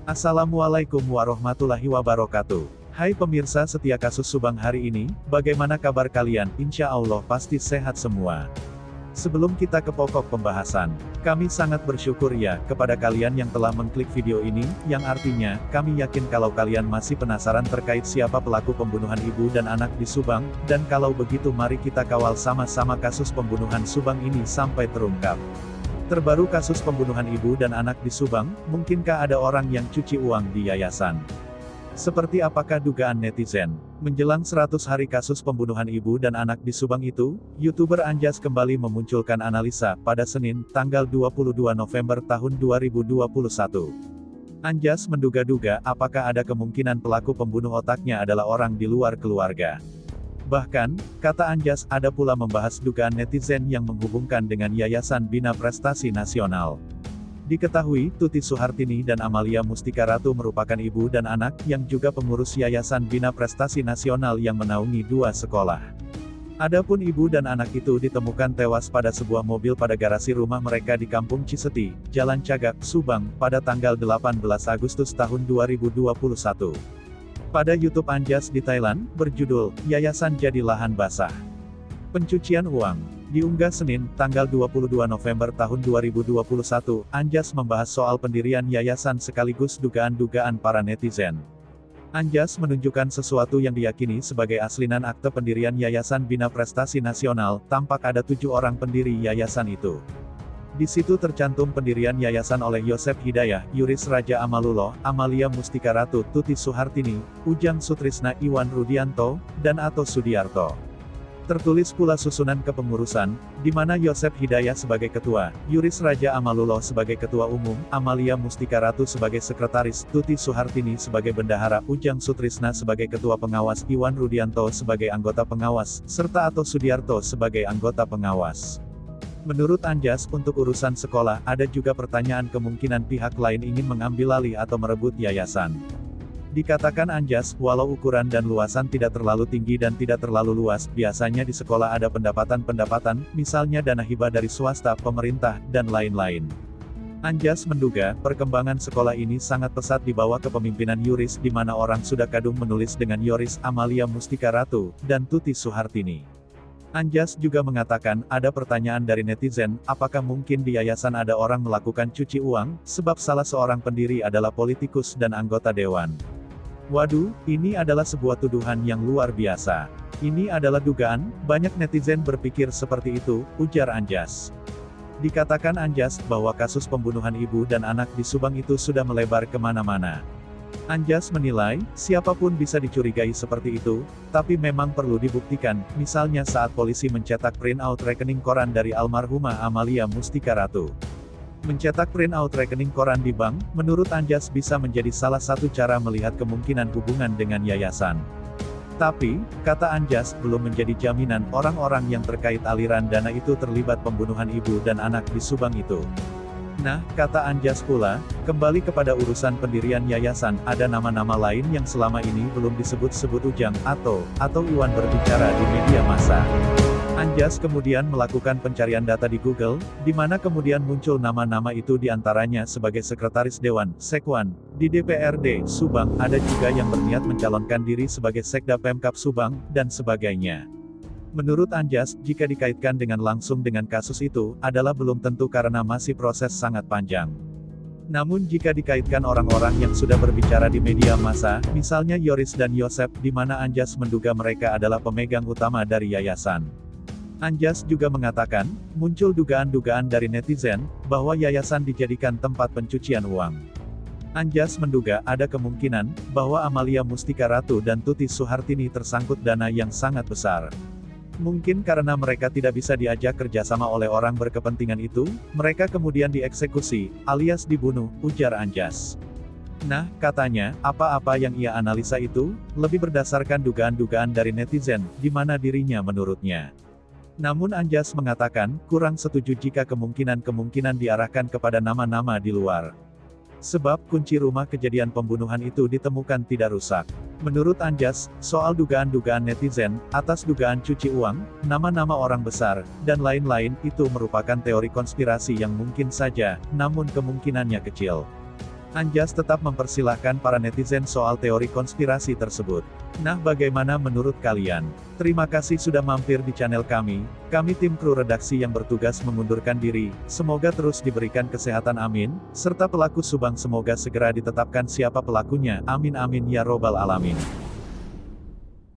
Assalamualaikum warahmatullahi wabarakatuh. Hai pemirsa setia kasus Subang hari ini, bagaimana kabar kalian? Insya Allah pasti sehat semua. Sebelum kita ke pokok pembahasan, kami sangat bersyukur ya, kepada kalian yang telah mengklik video ini, yang artinya, kami yakin kalau kalian masih penasaran terkait siapa pelaku pembunuhan ibu dan anak di Subang, dan kalau begitu mari kita kawal sama-sama kasus pembunuhan Subang ini sampai terungkap. Terbaru kasus pembunuhan ibu dan anak di Subang, mungkinkah ada orang yang cuci uang di yayasan? Seperti apakah dugaan netizen? Menjelang 100 hari kasus pembunuhan ibu dan anak di Subang itu, YouTuber Anjas kembali memunculkan analisa pada Senin, tanggal 22 November tahun 2021. Anjas menduga-duga apakah ada kemungkinan pelaku pembunuh otaknya adalah orang di luar keluarga. Bahkan, kata Anjas, ada pula membahas dugaan netizen yang menghubungkan dengan Yayasan Bina Prestasi Nasional. Diketahui, Tuti Suhartini dan Amalia Mustika Ratu merupakan ibu dan anak, yang juga pengurus Yayasan Bina Prestasi Nasional yang menaungi 2 sekolah. Adapun ibu dan anak itu ditemukan tewas pada sebuah mobil pada garasi rumah mereka di Kampung Ciseti, Jalan Cagak, Subang, pada tanggal 18 Agustus tahun 2021. Pada YouTube Anjas di Thailand, berjudul, Yayasan Jadi Lahan Basah. Pencucian uang. Diunggah Senin, tanggal 22 November tahun 2021, Anjas membahas soal pendirian yayasan sekaligus dugaan-dugaan para netizen. Anjas menunjukkan sesuatu yang diyakini sebagai aslinan akte pendirian Yayasan Bina Prestasi Nasional, tampak ada 7 orang pendiri yayasan itu. Di situ tercantum pendirian yayasan oleh Yosep Hidayah, Yuris Raja Amalulo, Amalia Mustika Ratu, Tuti Suhartini, Ujang Sutrisna, Iwan Rudianto, dan Ato Sudiarto. Tertulis pula susunan kepengurusan, di mana Yosep Hidayah sebagai ketua, Yuris Raja Amalulo sebagai ketua umum, Amalia Mustika Ratu sebagai sekretaris, Tuti Suhartini sebagai bendahara, Ujang Sutrisna sebagai ketua pengawas, Iwan Rudianto sebagai anggota pengawas, serta Ato Sudiarto sebagai anggota pengawas. Menurut Anjas, untuk urusan sekolah, ada juga pertanyaan kemungkinan pihak lain ingin mengambil alih atau merebut yayasan. Dikatakan Anjas, walau ukuran dan luasan tidak terlalu tinggi dan tidak terlalu luas, biasanya di sekolah ada pendapatan-pendapatan, misalnya dana hibah dari swasta, pemerintah, dan lain-lain. Anjas menduga, perkembangan sekolah ini sangat pesat di bawah kepemimpinan Yuris, di mana orang sudah kadung menulis dengan Yoris, Amalia Mustika Ratu, dan Tuti Suhartini. Anjas juga mengatakan, ada pertanyaan dari netizen, apakah mungkin di yayasan ada orang melakukan cuci uang, sebab salah seorang pendiri adalah politikus dan anggota dewan. Waduh, ini adalah sebuah tuduhan yang luar biasa. Ini adalah dugaan, banyak netizen berpikir seperti itu, ujar Anjas. Dikatakan Anjas, bahwa kasus pembunuhan ibu dan anak di Subang itu sudah melebar kemana-mana. Anjas menilai, siapapun bisa dicurigai seperti itu, tapi memang perlu dibuktikan, misalnya saat polisi mencetak printout rekening koran dari almarhumah Amalia Mustika Ratu. Mencetak printout rekening koran di bank, menurut Anjas bisa menjadi salah satu cara melihat kemungkinan hubungan dengan yayasan. Tapi, kata Anjas, belum menjadi jaminan orang-orang yang terkait aliran dana itu terlibat pembunuhan ibu dan anak di Subang itu. Nah, kata Anjas pula, kembali kepada urusan pendirian yayasan, ada nama-nama lain yang selama ini belum disebut-sebut Ujang, atau Iwan berbicara di media massa. Anjas kemudian melakukan pencarian data di Google, di mana kemudian muncul nama-nama itu diantaranya sebagai Sekretaris Dewan, Sekwan, di DPRD, Subang, ada juga yang berniat mencalonkan diri sebagai Sekda Pemkab Subang, dan sebagainya. Menurut Anjas, jika dikaitkan dengan langsung dengan kasus itu, adalah belum tentu karena masih proses sangat panjang. Namun jika dikaitkan orang-orang yang sudah berbicara di media massa, misalnya Yoris dan Yosep, di mana Anjas menduga mereka adalah pemegang utama dari yayasan. Anjas juga mengatakan, muncul dugaan-dugaan dari netizen, bahwa yayasan dijadikan tempat pencucian uang. Anjas menduga ada kemungkinan, bahwa Amalia Mustika Ratu dan Tuti Suhartini tersangkut dana yang sangat besar. Mungkin karena mereka tidak bisa diajak kerjasama oleh orang berkepentingan itu, mereka kemudian dieksekusi, alias dibunuh, ujar Anjas. Nah, katanya, apa-apa yang ia analisa itu, lebih berdasarkan dugaan-dugaan dari netizen, di mana dirinya menurutnya. Namun Anjas mengatakan, kurang setuju jika kemungkinan-kemungkinan diarahkan kepada nama-nama di luar. Sebab kunci rumah kejadian pembunuhan itu ditemukan tidak rusak. Menurut Anjas, soal dugaan-dugaan netizen, atas dugaan cuci uang, nama-nama orang besar, dan lain-lain, itu merupakan teori konspirasi yang mungkin saja, namun kemungkinannya kecil. Anjas tetap mempersilahkan para netizen soal teori konspirasi tersebut. Nah, bagaimana menurut kalian? Terima kasih sudah mampir di channel kami. Kami tim kru redaksi yang bertugas mengundurkan diri. Semoga terus diberikan kesehatan amin, serta pelaku Subang semoga segera ditetapkan siapa pelakunya. Amin amin ya robbal alamin.